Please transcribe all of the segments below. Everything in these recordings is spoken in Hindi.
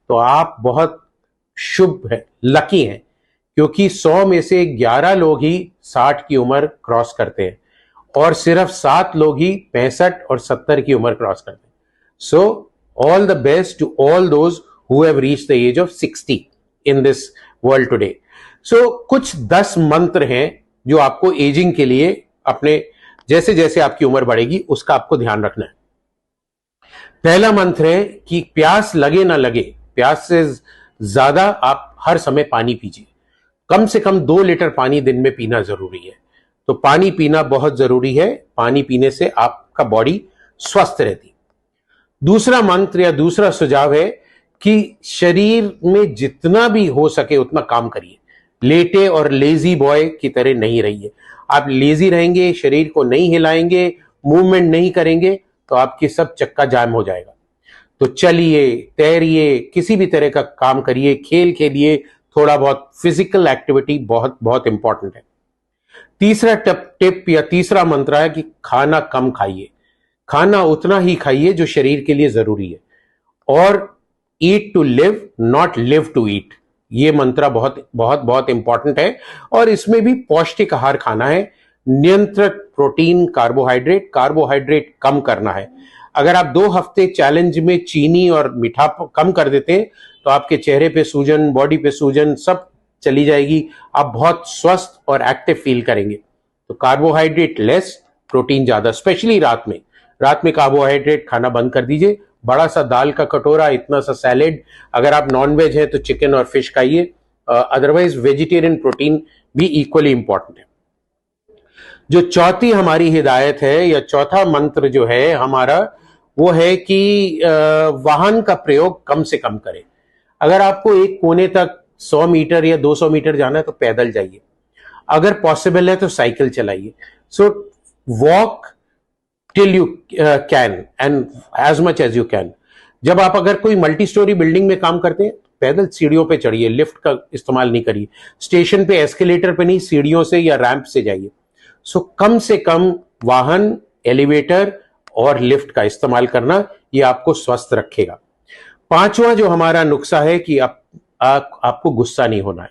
तो आप बहुत शुभ है, लकी हैं, क्योंकि 100 में से 11 लोग ही 60 की उम्र क्रॉस करते हैं और सिर्फ 7 लोग ही 65 और 70 की उम्र क्रॉस करते हैं. So all the best to all those who have reached the age of 60 in this world today. So कुछ 10 मंत्र हैं जो आपको एजिंग के लिए अपने जैसे जैसे आपकी उम्र बढ़ेगी उसका आपको ध्यान रखना है. पहला मंत्र है कि प्यास लगे ना लगे, प्यास से ज्यादा आप हर समय पानी पीजिए. कम से कम 2 लीटर पानी दिन में पीना जरूरी है. तो पानी पीना बहुत जरूरी है. पानी पीने से आपका बॉडी स्वस्थ रहती. दूसरा मंत्र या दूसरा सुझाव है कि शरीर में जितना भी हो सके उतना काम करिए. लेटे और लेजी बॉय की तरह नहीं रहिए. आप लेजी रहेंगे, शरीर को नहीं हिलाएंगे, मूवमेंट नहीं करेंगे तो आपकी सब चक्का जाम हो जाएगा. तो चलिए, तैरिए, किसी भी तरह का काम करिए, खेल खेलिए, थोड़ा बहुत फिजिकल एक्टिविटी बहुत बहुत इंपॉर्टेंट है. तीसरा टिप या तीसरा मंत्र है कि खाना कम खाइए. खाना उतना ही खाइए जो शरीर के लिए जरूरी है. और eat to live, not live to eat. ये मंत्र बहुत बहुत बहुत इंपॉर्टेंट है. और इसमें भी पौष्टिक आहार खाना है. नियंत्रित प्रोटीन, कार्बोहाइड्रेट कम करना है. अगर आप 2 हफ्ते चैलेंज में चीनी और मीठा कम कर देते हैं तो आपके चेहरे पे सूजन, बॉडी पे सूजन सब चली जाएगी. आप बहुत स्वस्थ और एक्टिव फील करेंगे. तो कार्बोहाइड्रेट लेस, प्रोटीन ज्यादा, स्पेशली रात में. रात में कार्बोहाइड्रेट खाना बंद कर दीजिए. बड़ा सा दाल का कटोरा, इतना सा सैलेड. अगर आप नॉन वेज है तो चिकन और फिश खाइए. अदरवाइज वेजिटेरियन प्रोटीन भी इक्वली इंपॉर्टेंट है. जो चौथी हमारी हिदायत है या चौथा मंत्र जो है हमारा, वो है कि वाहन का प्रयोग कम से कम करें. अगर आपको एक कोने तक 100 मीटर या 200 मीटर जाना है तो पैदल जाइए. अगर पॉसिबल है तो साइकिल चलाइए. So walk till you can and as much as you can. जब आप अगर कोई मल्टी स्टोरी बिल्डिंग में काम करते हैं पैदल सीढ़ियों पे चढ़िए, लिफ्ट का इस्तेमाल नहीं करिए. स्टेशन पे एस्केलेटर पे नहीं, सीढ़ियों से या रैंप से जाइए. सो कम से कम वाहन, एलिवेटर और लिफ्ट का इस्तेमाल करना, ये आपको स्वस्थ रखेगा. पांचवा जो हमारा नुस्खा है कि आपको गुस्सा नहीं होना है.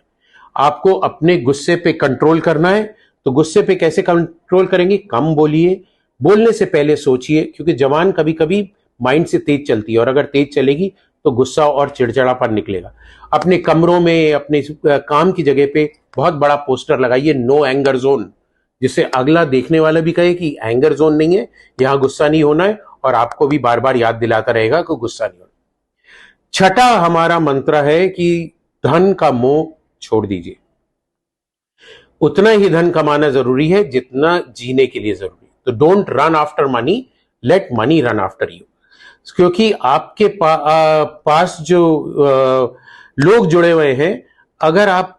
आपको अपने गुस्से पे कंट्रोल करना है. तो गुस्से पे कैसे कंट्रोल करेंगे? कम बोलिए. बोलने से पहले सोचिए, क्योंकि जबान कभी कभी माइंड से तेज चलती है और अगर तेज चलेगी तो गुस्सा और चिड़चिड़ापन निकलेगा. अपने कमरों में, अपने काम की जगह पे बहुत बड़ा पोस्टर लगाइए, नो एंगर जोन, जिससे अगला देखने वाला भी कहे कि एंगर जोन नहीं है, यहां गुस्सा नहीं होना है. और आपको भी बार बार याद दिलाता रहेगा कि गुस्सा नहीं होना. छठा हमारा मंत्र है कि धन का मोह छोड़ दीजिए. उतना ही धन कमाना जरूरी है जितना जीने के लिए जरूरी है. तो don't run after money, late money run after you. क्योंकि आपके पास जो लोग जुड़े हुए हैं, अगर आप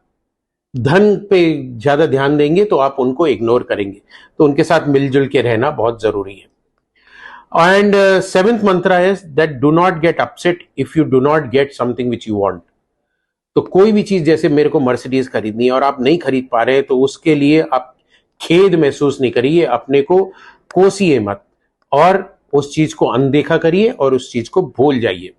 धन पे ज्यादा ध्यान देंगे तो आप उनको इग्नोर करेंगे. तो उनके साथ मिलजुल के रहना बहुत जरूरी है. एंड सेवेंथ मंत्र है that do not get upset if you do not get something which you want. तो कोई भी चीज, जैसे मेरे को मर्सिडीज खरीदनी है और आप नहीं खरीद पा रहे हैं तो उसके लिए आप खेद महसूस नहीं करिए. अपने को कोसिए मत और उस चीज को अनदेखा करिए और उस चीज को भूल जाइए.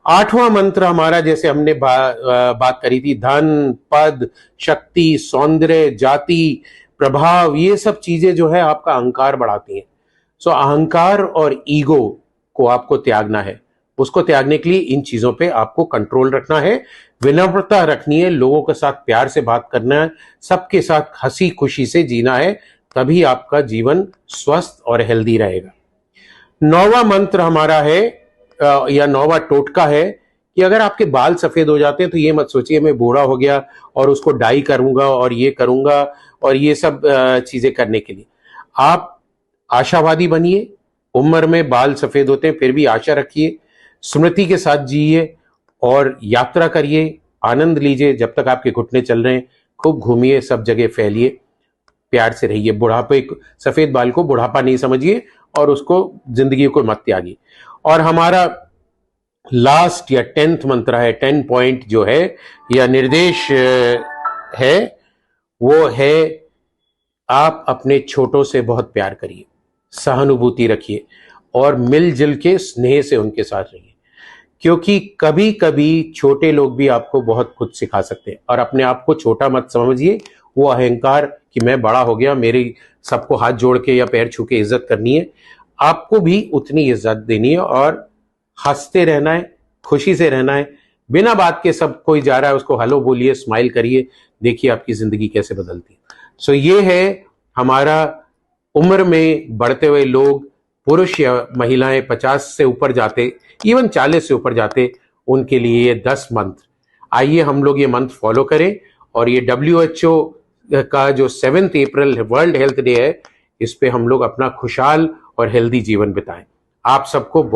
आठवां मंत्र हमारा, जैसे हमने बात करी थी, धन, पद, शक्ति, सौंदर्य, जाति, प्रभाव, ये सब चीजें जो है आपका अहंकार बढ़ाती हैं. सो अहंकार और ईगो को आपको त्यागना है. उसको त्यागने के लिए इन चीजों पे आपको कंट्रोल रखना है. विनम्रता रखनी है, लोगों के साथ प्यार से बात करना है, सबके साथ हंसी खुशी से जीना है. तभी आपका जीवन स्वस्थ और हेल्दी रहेगा. 9वां मंत्र हमारा है या 9वां टोटका है कि अगर आपके बाल सफेद हो जाते हैं तो ये मत सोचिए मैं बूढ़ा हो गया और उसको डाई करूंगा और ये करूंगा और ये सब चीजें करने के लिए. आप आशावादी बनिए. उम्र में बाल सफेद होते हैं फिर भी आशा रखिए. स्मृति के साथ जिए और यात्रा करिए, आनंद लीजिए. जब तक आपके घुटने चल रहे हैं खूब घूमिए, सब जगह फैलिए, प्यार से रहिए. बुढ़ापे, सफेद बाल को बुढ़ापा नहीं समझिए और उसको जिंदगी को मत त्यागिए. और हमारा लास्ट या 10th मंत्र है, 10 पॉइंट जो है या निर्देश है, वो है आप अपने छोटों से बहुत प्यार करिए, सहानुभूति रखिए और मिलजुल के स्नेह से उनके साथ रहिए. क्योंकि कभी कभी छोटे लोग भी आपको बहुत कुछ सिखा सकते हैं। और अपने आप को छोटा मत समझिए, वो अहंकार कि मैं बड़ा हो गया, मेरी सबको हाथ जोड़ के या पैर छू के इज्जत करनी है। आपको भी उतनी इज्जत देनी है और हंसते रहना है, खुशी से रहना है। बिना बात के सब कोई जा रहा है उसको हेलो बोलिए, स्माइल करिए, देखिए आपकी जिंदगी कैसे बदलती है। सो ये है हमारा उम्र में बढ़ते हुए लोग, पुरुष या महिलाएं 50 से ऊपर जाते, इवन 40 से ऊपर जाते, उनके लिए ये 10 मंत्र। आइए हम लोग ये मंत्र फॉलो करें और ये WHO का जो 7 अप्रैल वर्ल्ड हेल्थ डे है, इस पे हम लोग अपना खुशहाल और हेल्दी जीवन बिताएं। आप सबको बहुत